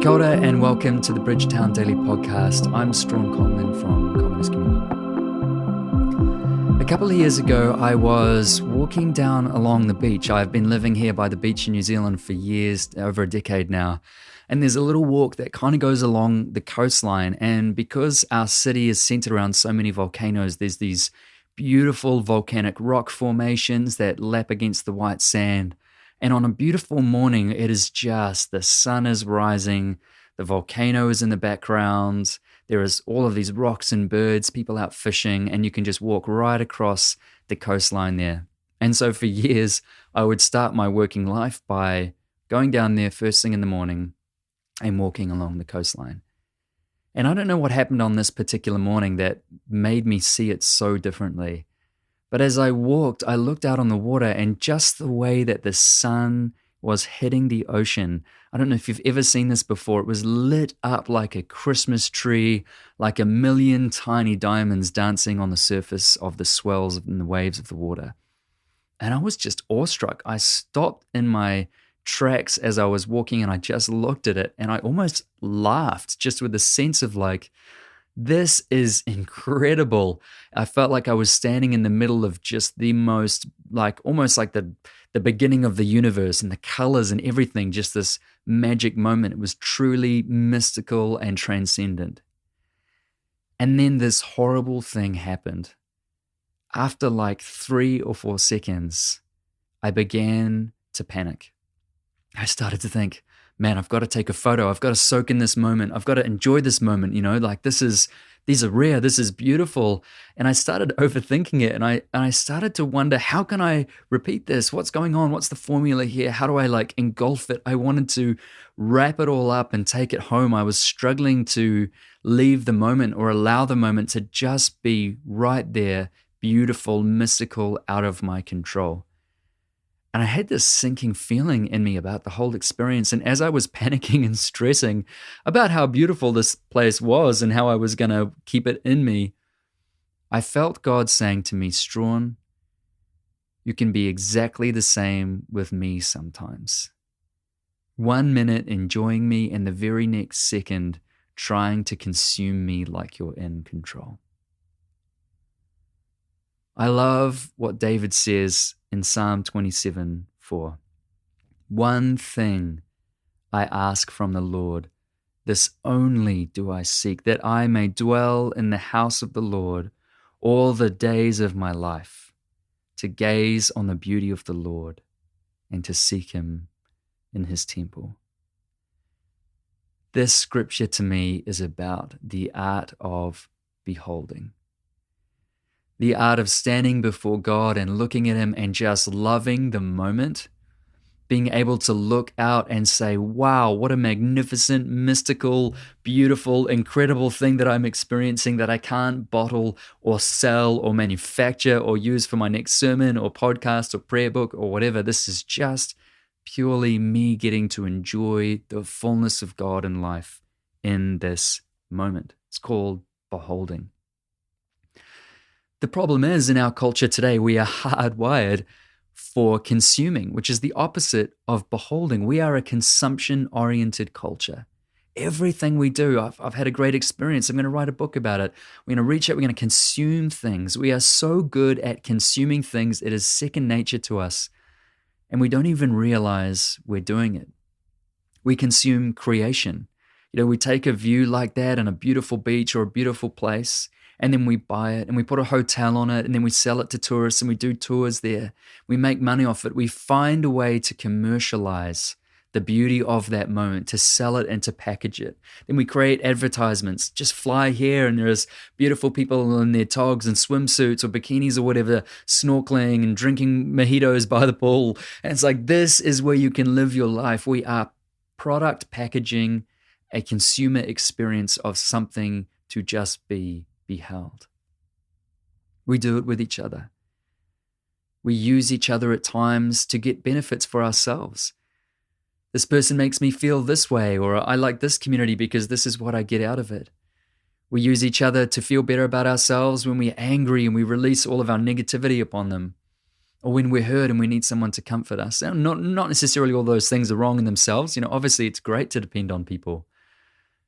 Kia ora and welcome to the Bridgetown Daily podcast. I'm Strahan Coleman from Communist Community. A couple of years ago, I was walking down along the beach. I've been living here by the beach in New Zealand for years, over a decade now. And there's a little walk that kind of goes along the coastline. And because our city is centered around so many volcanoes, there's these beautiful volcanic rock formations that lap against the white sand. And on a beautiful morning, it is just, the sun is rising, the volcano is in the background, there is all of these rocks and birds, people out fishing, and you can just walk right across the coastline there. And so for years, I would start my working life by going down there first thing in the morning and walking along the coastline. And I don't know what happened on this particular morning that made me see it so differently. But as I walked, I looked out on the water, and just the way that the sun was hitting the ocean, I don't know if you've ever seen this before, it was lit up like a Christmas tree, like a million tiny diamonds dancing on the surface of the swells and the waves of the water. And I was just awestruck. I stopped in my tracks as I was walking, and I just looked at it, and I almost laughed, just with a sense of like, this is incredible. I felt like I was standing in the middle of just the most, like almost like the beginning of the universe, and the colors and everything, just this magic moment. It was truly mystical and transcendent. And then this horrible thing happened. After like 3 or 4 seconds, I began to panic. I started to think, man, I've got to take a photo. I've got to soak in this moment. I've got to enjoy this moment, like these are rare. This is beautiful. And I started overthinking it. And I started to wonder, how can I repeat this? What's going on? What's the formula here? How do I engulf it? I wanted to wrap it all up and take it home. I was struggling to leave the moment or allow the moment to just be right there, beautiful, mystical, out of my control. And I had this sinking feeling in me about the whole experience. And as I was panicking and stressing about how beautiful this place was and how I was going to keep it in me, I felt God saying to me, Strahan, you can be exactly the same with me sometimes. 1 minute enjoying me, and the very next second trying to consume me like you're in control. I love what David says in Psalm 27:4. One thing I ask from the Lord, this only do I seek, that I may dwell in the house of the Lord all the days of my life, to gaze on the beauty of the Lord and to seek him in his temple. This scripture to me is about the art of beholding. The art of standing before God and looking at him and just loving the moment, being able to look out and say, wow, what a magnificent, mystical, beautiful, incredible thing that I'm experiencing that I can't bottle or sell or manufacture or use for my next sermon or podcast or prayer book or whatever. This is just purely me getting to enjoy the fullness of God in life in this moment. It's called beholding. The problem is, in our culture today, we are hardwired for consuming, which is the opposite of beholding. We are a consumption-oriented culture. Everything we do, I've had a great experience. I'm going to write a book about it. We're going to reach out. We're going to consume things. We are so good at consuming things. It is second nature to us, and we don't even realize we're doing it. We consume creation. We take a view like that on a beautiful beach or a beautiful place, and then we buy it and we put a hotel on it, and then we sell it to tourists and we do tours there. We make money off it. We find a way to commercialize the beauty of that moment, to sell it and to package it. Then we create advertisements. Just fly here and there's beautiful people in their togs and swimsuits or bikinis or whatever, snorkeling and drinking mojitos by the pool. And it's like, this is where you can live your life. We are product packaging a consumer experience of something to just be beheld. We do it with each other. We use each other at times to get benefits for ourselves. This person makes me feel this way, or I like this community because this is what I get out of it. We use each other to feel better about ourselves when we're angry and we release all of our negativity upon them. Or when we're hurt and we need someone to comfort us. And not necessarily all those things are wrong in themselves. Obviously it's great to depend on people.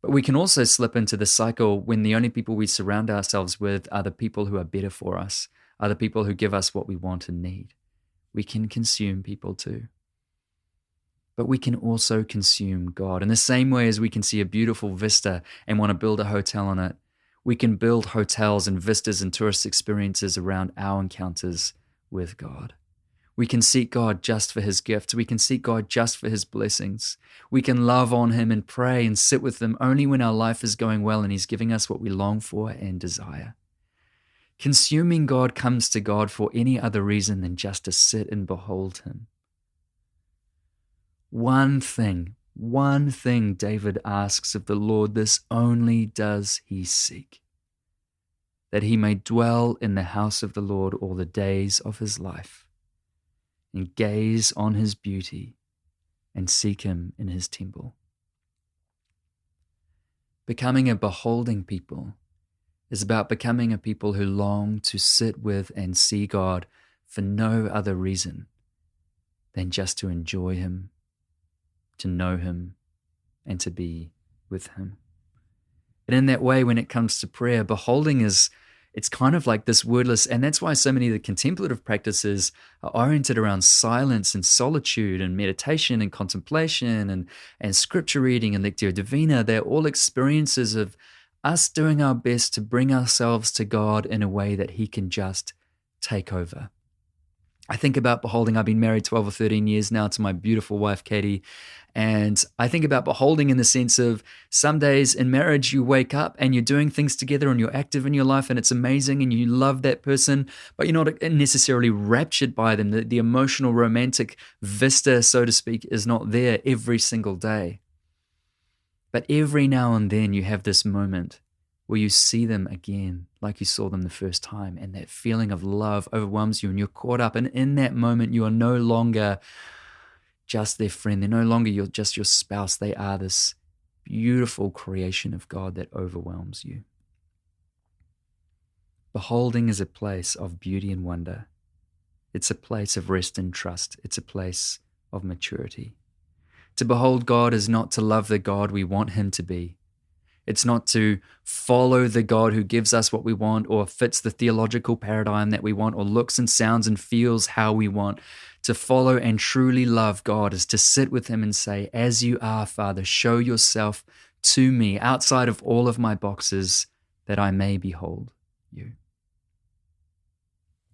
But we can also slip into the cycle when the only people we surround ourselves with are the people who are better for us, are the people who give us what we want and need. We can consume people too. But we can also consume God. In the same way as we can see a beautiful vista and want to build a hotel on it, we can build hotels and vistas and tourist experiences around our encounters with God. We can seek God just for his gifts. We can seek God just for his blessings. We can love on him and pray and sit with him only when our life is going well and he's giving us what we long for and desire. Consuming God comes to God for any other reason than just to sit and behold him. One thing David asks of the Lord, this only does he seek, that he may dwell in the house of the Lord all the days of his life, and gaze on his beauty and seek him in his temple. Becoming a beholding people is about becoming a people who long to sit with and see God for no other reason than just to enjoy him, to know him, and to be with him. And in that way, when it comes to prayer, beholding it's kind of like this wordless, and that's why so many of the contemplative practices are oriented around silence and solitude and meditation and contemplation and scripture reading and lectio divina. They're all experiences of us doing our best to bring ourselves to God in a way that he can just take over. I think about beholding. I've been married 12 or 13 years now to my beautiful wife, Katie. And I think about beholding in the sense of some days in marriage, you wake up and you're doing things together and you're active in your life and it's amazing and you love that person, but you're not necessarily raptured by them. The emotional, romantic vista, so to speak, is not there every single day. But every now and then you have this moment where you see them again like you saw them the first time, and that feeling of love overwhelms you and you're caught up. And in that moment, you are no longer just their friend. They're no longer just your spouse. They are this beautiful creation of God that overwhelms you. Beholding is a place of beauty and wonder. It's a place of rest and trust. It's a place of maturity. To behold God is not to love the God we want him to be. It's not to follow the God who gives us what we want or fits the theological paradigm that we want or looks and sounds and feels how we want. To follow and truly love God is to sit with him and say, as you are, Father, show yourself to me outside of all of my boxes that I may behold you.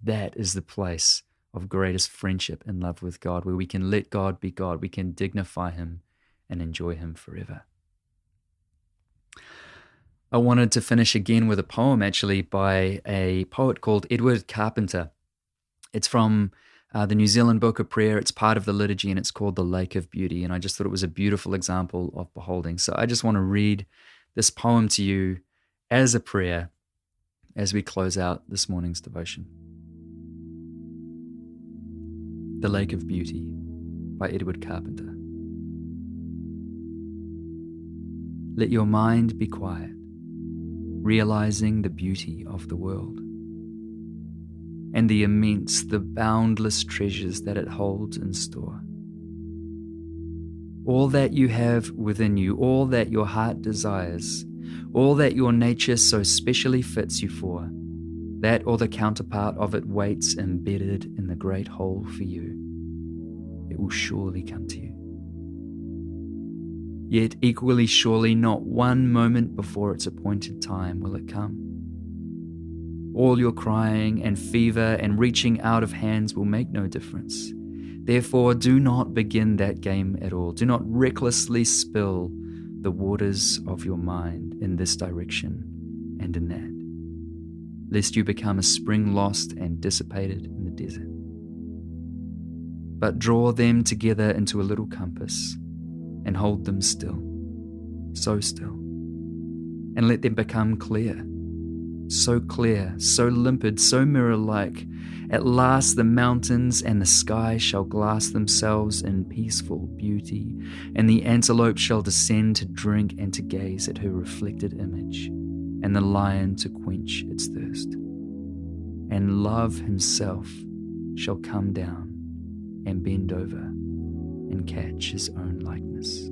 That is the place of greatest friendship and love with God, where we can let God be God. We can dignify him and enjoy him forever. I wanted to finish again with a poem actually by a poet called Edward Carpenter. It's from the New Zealand Book of Prayer. It's part of the liturgy and it's called The Lake of Beauty. And I just thought it was a beautiful example of beholding. So I just want to read this poem to you as a prayer as we close out this morning's devotion. The Lake of Beauty by Edward Carpenter. Let your mind be quiet, realizing the beauty of the world and the immense, the boundless treasures that it holds in store. All that you have within you, all that your heart desires, all that your nature so specially fits you for, that or the counterpart of it waits embedded in the great whole for you. It will surely come to you. Yet equally surely not one moment before its appointed time will it come. All your crying and fever and reaching out of hands will make no difference. Therefore, do not begin that game at all. Do not recklessly spill the waters of your mind in this direction and in that, lest you become a spring lost and dissipated in the desert. But draw them together into a little compass and hold them still, so still, and let them become clear, so limpid, so mirror-like. At last the mountains and the sky shall glass themselves in peaceful beauty, and the antelope shall descend to drink and to gaze at her reflected image, and the lion to quench its thirst. And love himself shall come down and bend over and catch his own likeness.